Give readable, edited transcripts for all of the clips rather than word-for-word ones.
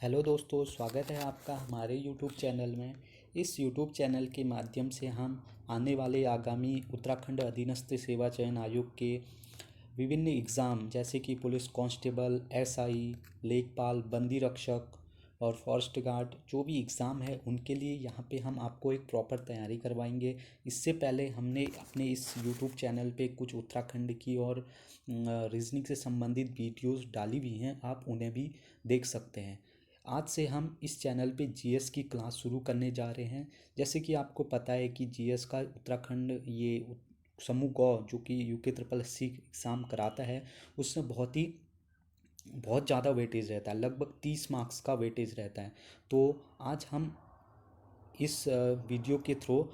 Hello दोस्तों, स्वागत है आपका हमारे यूट्यूब चैनल में। इस यूट्यूब चैनल के माध्यम से हम आने वाले आगामी उत्तराखंड अधीनस्थ सेवा चयन आयोग के विभिन्न एग्ज़ाम जैसे कि पुलिस कांस्टेबल, एसआई, लेखपाल, बंदी रक्षक और फॉरेस्ट गार्ड जो भी एग्ज़ाम है उनके लिए यहाँ पे हम आपको एक प्रॉपर तैयारी करवाएंगे। इससे पहले हमने अपने इस यूट्यूब चैनल पे कुछ उत्तराखंड की और रीजनिंग से संबंधित वीडियोस डाली भी हैं, आप उन्हें भी देख सकते हैं। आज से हम इस चैनल पे जीएस की क्लास शुरू करने जा रहे हैं। जैसे कि आपको पता है कि जीएस का उत्तराखंड समूह गौ जो कि UK triple S C exam कराता है, उसमें बहुत ज़्यादा वेटेज रहता है, लगभग 30 मार्क्स का वेटेज रहता है। तो आज हम इस वीडियो के थ्रू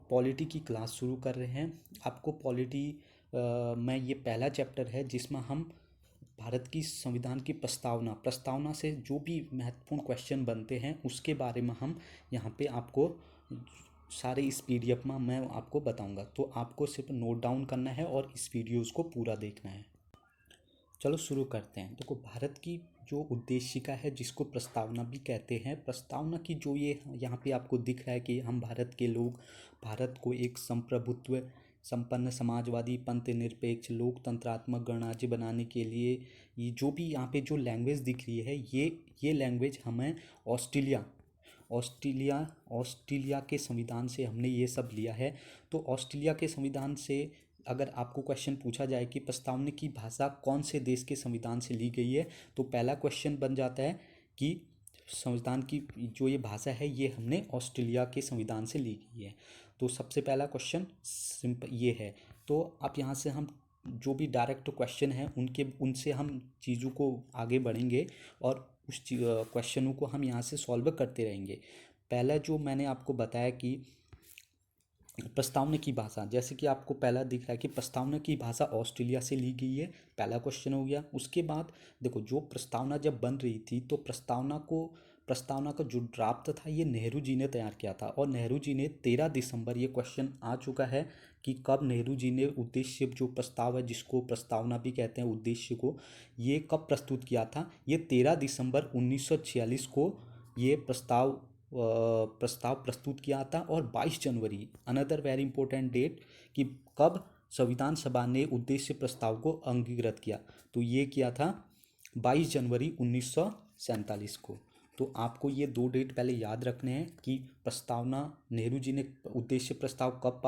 पॉलिटी की क्लास शुरू कर रहे हैं। आपको पॉलिटी में ये पहला चैप्टर है जिसमें हम भारत की संविधान की प्रस्तावना से जो भी महत्वपूर्ण क्वेश्चन बनते हैं उसके बारे में हम यहाँ पे आपको सारे इस पीडीएफ में मैं आपको बताऊंगा। तो आपको सिर्फ नोट डाउन करना है और इस वीडियोस को पूरा देखना है। चलो शुरू करते हैं। देखो, भारत की जो उद्देशिका है जिसको प्रस्तावना भी कहते हैं, प्रस्तावना की जो ये यहाँ पे आपको दिख रहा है कि हम भारत के लोग भारत को एक संप्रभुत्व संपन्न समाजवादी पंथ निरपेक्ष लोकतंत्रात्मक गणराज्य बनाने के लिए ये जो भी यहाँ पे जो लैंग्वेज दिख रही है ये लैंग्वेज हमें ऑस्ट्रेलिया ऑस्ट्रेलिया ऑस्ट्रेलिया के संविधान से हमने ये सब लिया है। तो ऑस्ट्रेलिया के संविधान से अगर आपको क्वेश्चन पूछा जाए कि प्रस्तावना की भाषा कौन से देश के संविधान से ली गई है, तो पहला क्वेश्चन बन जाता है कि संविधान की जो ये भाषा है ये हमने ऑस्ट्रेलिया के संविधान से ली गई है। तो सबसे पहला क्वेश्चन सिंपल ये है। तो अब यहाँ से हम जो भी डायरेक्ट क्वेश्चन हैं उनसे हम चीज़ों को आगे बढ़ेंगे और उस क्वेश्चनों को हम यहाँ से सॉल्व करते रहेंगे। पहला जो मैंने आपको बताया कि प्रस्तावना की भाषा, जैसे कि आपको पहला दिख रहा है कि प्रस्तावना की भाषा ऑस्ट्रेलिया से ली गई है, पहला क्वेश्चन हो गया। उसके बाद देखो, जो प्रस्तावना जब बन रही थी तो प्रस्तावना का जो ड्राफ्ट था ये नेहरू जी ने तैयार किया था और नेहरू जी ने 13 दिसंबर, ये क्वेश्चन आ चुका है कि कब नेहरू जी ने उद्देश्य जो प्रस्ताव है जिसको प्रस्तावना भी कहते हैं उद्देश्य को, ये कब प्रस्तुत किया था। ये 13 दिसंबर 1946 को ये प्रस्ताव प्रस्तुत किया था। और 22 जनवरी, अनदर वेरी इंपॉर्टेंट डेट, कि कब संविधान सभा ने उद्देश्य प्रस्ताव को अंगीकृत किया, तो ये किया था 22 जनवरी 1947 को। तो आपको ये दो डेट पहले याद रखने हैं कि प्रस्तावना नेहरू जी ने उद्देश्य प्रस्ताव कब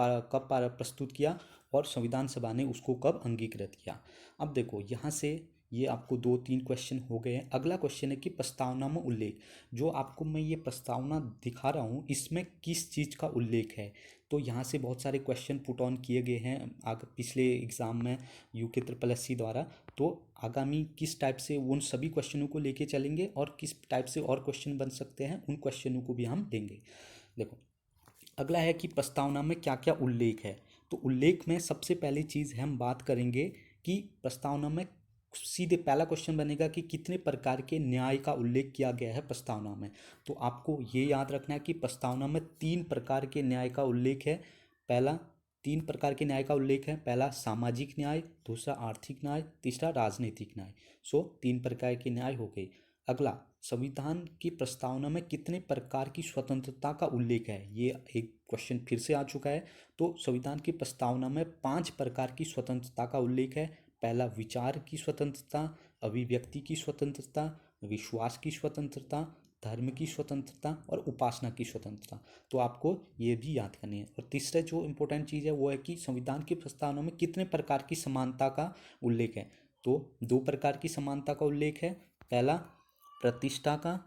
प्रस्तुत किया और संविधान सभा ने उसको कब अंगीकृत किया। अब देखो, यहाँ से ये आपको 2-3 क्वेश्चन हो गए हैं। अगला क्वेश्चन है कि प्रस्तावना में उल्लेख, जो आपको मैं ये प्रस्तावना दिखा रहा हूँ इसमें किस चीज़ का उल्लेख है। तो यहाँ से बहुत सारे क्वेश्चन पुट ऑन किए गए हैं पिछले एग्ज़ाम में यूके ट्रिपल एस सी द्वारा। तो आगामी किस टाइप से उन सभी क्वेश्चनों को लेके चलेंगे और किस टाइप से और क्वेश्चन बन सकते हैं उन क्वेश्चनों को भी हम देंगे। देखो, अगला है कि प्रस्तावना में क्या क्या उल्लेख है। तो उल्लेख में सबसे पहली चीज़ है, हम बात करेंगे कि प्रस्तावना में सीधे पहला क्वेश्चन बनेगा कि कितने प्रकार के न्याय का उल्लेख किया गया है प्रस्तावना में। तो आपको ये याद रखना है कि प्रस्तावना में 3 प्रकार के न्याय का उल्लेख है। पहला 3 प्रकार के न्याय का उल्लेख है, पहला सामाजिक न्याय, दूसरा आर्थिक न्याय, तीसरा राजनीतिक न्याय। सो 3 प्रकार के न्याय हो गए। अगला, संविधान की प्रस्तावना में कितने प्रकार की स्वतंत्रता का उल्लेख है, ये एक क्वेश्चन फिर से आ चुका है। तो संविधान की प्रस्तावना में 5 प्रकार की स्वतंत्रता का उल्लेख है। पहला विचार की स्वतंत्रता, अभिव्यक्ति की स्वतंत्रता, विश्वास की स्वतंत्रता, धर्म की स्वतंत्रता और उपासना की स्वतंत्रता। तो आपको ये भी याद करनी है। और तीसरा जो इम्पोर्टेंट चीज़ है वो है कि संविधान की प्रस्तावना में कितने प्रकार की समानता का उल्लेख है। तो 2 प्रकार की समानता का उल्लेख है, पहला प्रतिष्ठा का,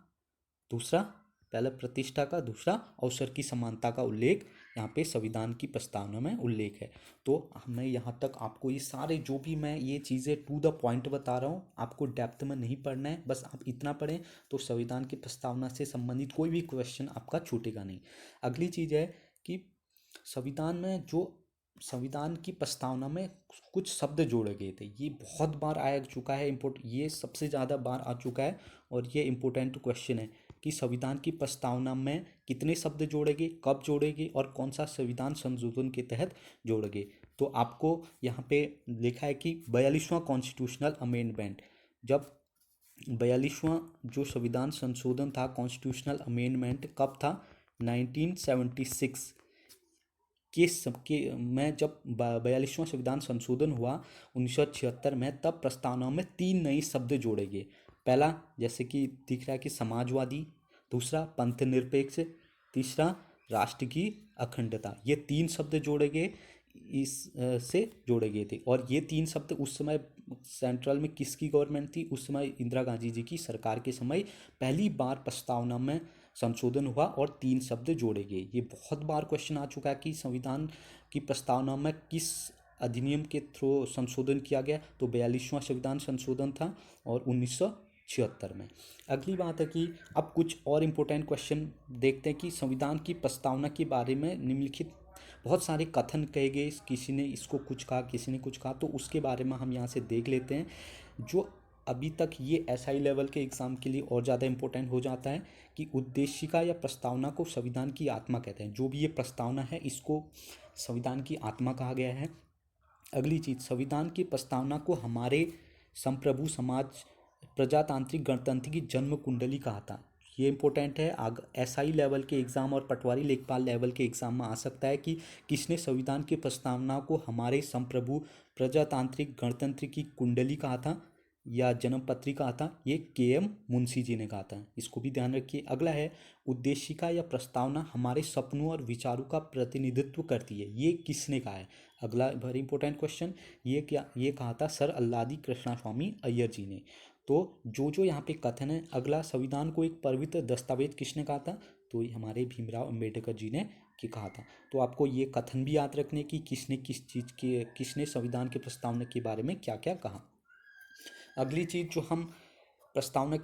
दूसरा पहला प्रतिष्ठा का, दूसरा अवसर की समानता का उल्लेख यहाँ पे संविधान की प्रस्तावना में उल्लेख है। तो मैं यहाँ तक आपको ये सारे जो भी मैं ये चीज़ें टू द पॉइंट बता रहा हूँ, आपको डेप्थ में नहीं पढ़ना है, बस आप इतना पढ़ें तो संविधान की प्रस्तावना से संबंधित कोई भी क्वेश्चन आपका छूटेगा नहीं। अगली चीज़ है कि संविधान की प्रस्तावना में कुछ शब्द जोड़े गए थे, ये बहुत बार आ चुका है, ये सबसे ज़्यादा बार आ चुका है और ये इम्पोर्टेंट क्वेश्चन है कि संविधान की प्रस्तावना में कितने शब्द जोड़ेंगे, कब जोड़ेंगे और कौन सा संविधान संशोधन के तहत जोड़ेंगे। तो आपको यहाँ पे लिखा है कि 42वां कॉन्स्टिट्यूशनल अमेंडमेंट जब 42वां जो संविधान संशोधन था, कॉन्स्टिट्यूशनल अमेंडमेंट, कब था? 1976 के में, जब 42वां संविधान संशोधन हुआ 1976 में, तब प्रस्तावना में 3 नए शब्द जोड़े गए। पहला, जैसे कि दिख रहा है कि समाजवादी, दूसरा पंथ निरपेक्ष, तीसरा राष्ट्र की अखंडता। ये 3 शब्द जोड़े गए, इस से जोड़े गए थे। और ये 3 शब्द उस समय सेंट्रल में किसकी गवर्नमेंट थी? उस समय इंदिरा गांधी जी की सरकार के समय पहली बार प्रस्तावना में संशोधन हुआ और 3 शब्द जोड़े गए। ये बहुत बार क्वेश्चन आ चुका है कि संविधान की प्रस्तावना में किस अधिनियम के थ्रू संशोधन किया गया, तो 42वां संविधान संशोधन था और 1976 में। अगली बात है कि अब कुछ और इम्पोर्टेंट क्वेश्चन देखते हैं कि संविधान की प्रस्तावना के बारे में निम्नलिखित बहुत सारे कथन कहे गए, किसी ने इसको कुछ कहा, किसी ने कुछ कहा, तो उसके बारे में हम यहाँ से देख लेते हैं। जो अभी तक ये एसआई लेवल के एग्ज़ाम के लिए और ज़्यादा इम्पोर्टेंट हो जाता है कि उद्देशिका या प्रस्तावना को संविधान की आत्मा कहते हैं। जो भी ये प्रस्तावना है, इसको संविधान की आत्मा कहा गया है। अगली चीज़, संविधान की प्रस्तावना को हमारे संप्रभु समाज प्रजातांत्रिक गणतंत्र की जन्म कुंडली कहा था। ये इंपॉर्टेंट है, आग एसआई लेवल के एग्ज़ाम और पटवारी लेखपाल लेवल के एग्ज़ाम में आ सकता है कि किसने संविधान की प्रस्तावना को हमारे संप्रभु प्रजातांत्रिक गणतंत्र की कुंडली कहा था या जन्म पत्री कहा था। ये के.एम. मुंशी जी ने कहा था, इसको भी ध्यान रखिए। अगला है, उद्देशिका या प्रस्तावना हमारे सपनों और विचारों का प्रतिनिधित्व करती है। ये किसने कहा है? अगला वेरी इंपॉर्टेंट क्वेश्चन, ये कहा था सर अल्लादी कृष्णा स्वामी अय्यर जी ने। तो जो यहाँ पे कथन है, अगला, संविधान को एक पवित्र दस्तावेज किसने कहा था? तो ये हमारे भीमराव अंबेडकर जी ने कहा था। तो आपको ये कथन भी याद रखने की किसने संविधान के प्रस्तावना के बारे में क्या क्या कहा। अगली चीज़, जो हम प्रस्तावना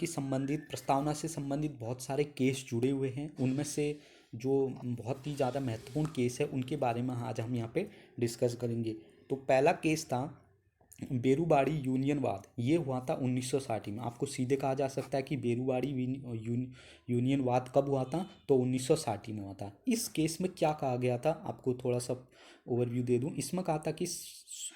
से संबंधित बहुत सारे केस जुड़े हुए हैं, उनमें से जो बहुत ही ज़्यादा महत्वपूर्ण केस है उनके बारे में आज हम यहाँ पे डिस्कस करेंगे। तो पहला केस था बेरूबाड़ी यूनियनवाद। ये हुआ था 1960 में। आपको सीधे कहा जा सकता है कि बेरूबाड़ी यूनियनवाद कब हुआ था? तो 1960 में हुआ था। इस केस में क्या कहा गया था, आपको थोड़ा सा ओवरव्यू दे दूं। इसमें कहा था कि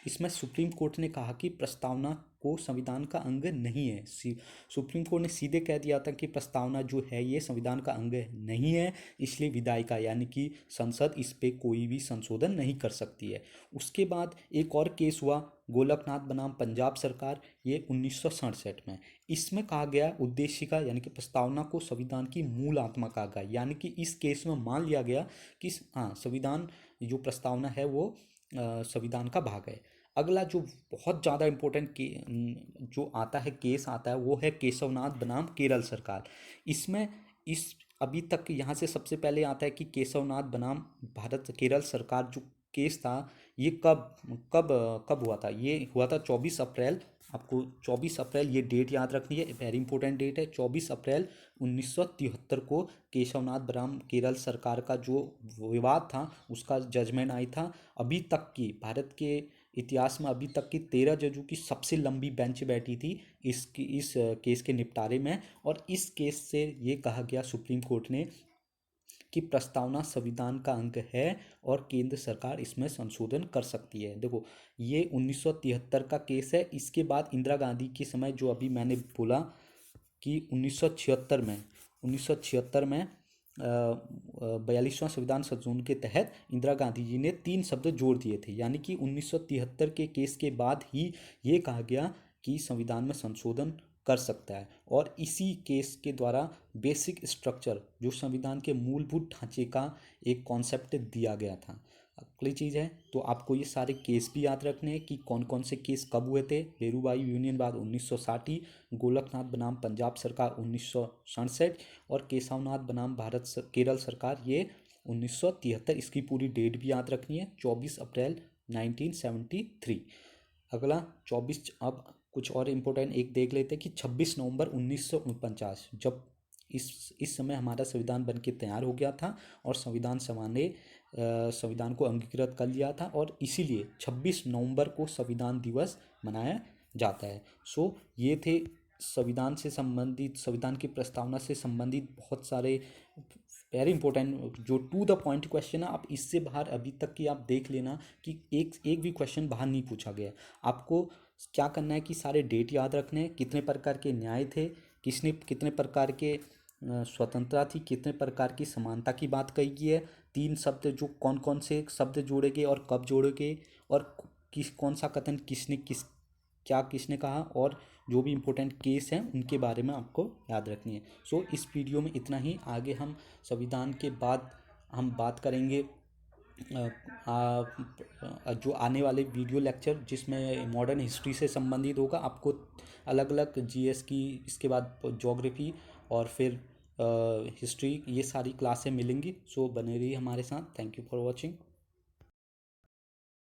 इसमें सुप्रीम कोर्ट ने कहा कि प्रस्तावना को संविधान का अंग नहीं है। सुप्रीम कोर्ट ने सीधे कह दिया था कि प्रस्तावना जो है ये संविधान का अंग नहीं है, इसलिए विधायिका यानी कि संसद इस पे कोई भी संशोधन नहीं कर सकती है। उसके बाद एक और केस हुआ गोलकनाथ बनाम पंजाब सरकार, ये 1967 में। इसमें कहा गया उद्देशिका यानी कि प्रस्तावना को संविधान की मूल आत्मा कहा गया, यानी कि इस केस में मान लिया गया कि हाँ, संविधान जो प्रस्तावना है वो संविधान का भाग है। अगला जो बहुत ज़्यादा इम्पोर्टेंट जो आता है, केस आता है, वो है केशवनाथ बनाम केरल सरकार। इसमें इस अभी तक यहाँ से सबसे पहले आता है कि केशवनाथ बनाम भारत केरल सरकार जो केस था, ये कब कब कब हुआ था? ये हुआ था 24 अप्रैल। आपको 24 अप्रैल ये डेट याद रखनी है, वेरी इंपॉर्टेंट डेट है। 24 अप्रैल 1973 को केशवनाथ बनाम केरल सरकार का जो विवाद था उसका जजमेंट आई था। अभी तक की भारत के इतिहास में अभी तक की 13 जजों की सबसे लंबी बेंच बैठी थी इस केस के निपटारे में। और इस केस से ये कहा गया सुप्रीम कोर्ट ने कि प्रस्तावना संविधान का अंग है और केंद्र सरकार इसमें संशोधन कर सकती है। देखो, ये 1973 का केस है। इसके बाद इंदिरा गांधी के समय, जो अभी मैंने बोला कि 1976 में 42वां संविधान संशोधन के तहत इंदिरा गांधी जी ने 3 शब्द जोड़ दिए थे, यानी कि 1973 के केस के बाद ही ये कहा गया कि संविधान में संशोधन कर सकता है। और इसी केस के द्वारा बेसिक स्ट्रक्चर, जो संविधान के मूलभूत ढांचे का एक कॉन्सेप्ट दिया गया था। अगली चीज़ है, तो आपको ये सारे केस भी याद रखने हैं कि कौन कौन से केस कब हुए थे। बेरूबाई यूनियनवाद 1960, गोलकनाथ बनाम पंजाब सरकार 1967 और केशवनाथ बनाम केरल सरकार ये 1973। इसकी पूरी डेट भी याद रखनी है, 24 अप्रैल 1973। अगला 24, अब कुछ और इम्पोर्टेंट एक देख लेते हैं कि 26 नवंबर 1949, जब इस समय हमारा संविधान बन के तैयार हो गया था और संविधान सभा ने संविधान को अंगीकृत कर लिया था, और इसीलिए 26 नवंबर को संविधान दिवस मनाया जाता है। सो ये थे संविधान से संबंधित, संविधान की प्रस्तावना से संबंधित बहुत सारे वेरी इंपॉर्टेंट जो टू द पॉइंट क्वेश्चन है। आप इससे बाहर अभी तक की आप देख लेना कि एक एक भी क्वेश्चन बाहर नहीं पूछा गया। आपको क्या करना है कि सारे डेट याद रखने हैं, कितने प्रकार के न्याय थे, किसने कितने प्रकार के स्वतंत्रता थी, कितने प्रकार की समानता की बात कही गई है, तीन शब्द जो कौन कौन से शब्द जोड़े गए और कब जोड़े गए, और किस कौन सा कथन किसने किस क्या किसने कहा, और जो भी इम्पोर्टेंट केस हैं उनके बारे में आपको याद रखनी है। सो इस वीडियो में इतना ही। आगे हम संविधान के बाद हम बात करेंगे जो आने वाले वीडियो लेक्चर जिसमें मॉडर्न हिस्ट्री से संबंधित होगा, आपको अलग अलग जीएस की, इसके बाद ज्योग्राफी और फिर हिस्ट्री, ये सारी क्लासें मिलेंगी। सो बने रहिए हमारे साथ। Thank you for watching.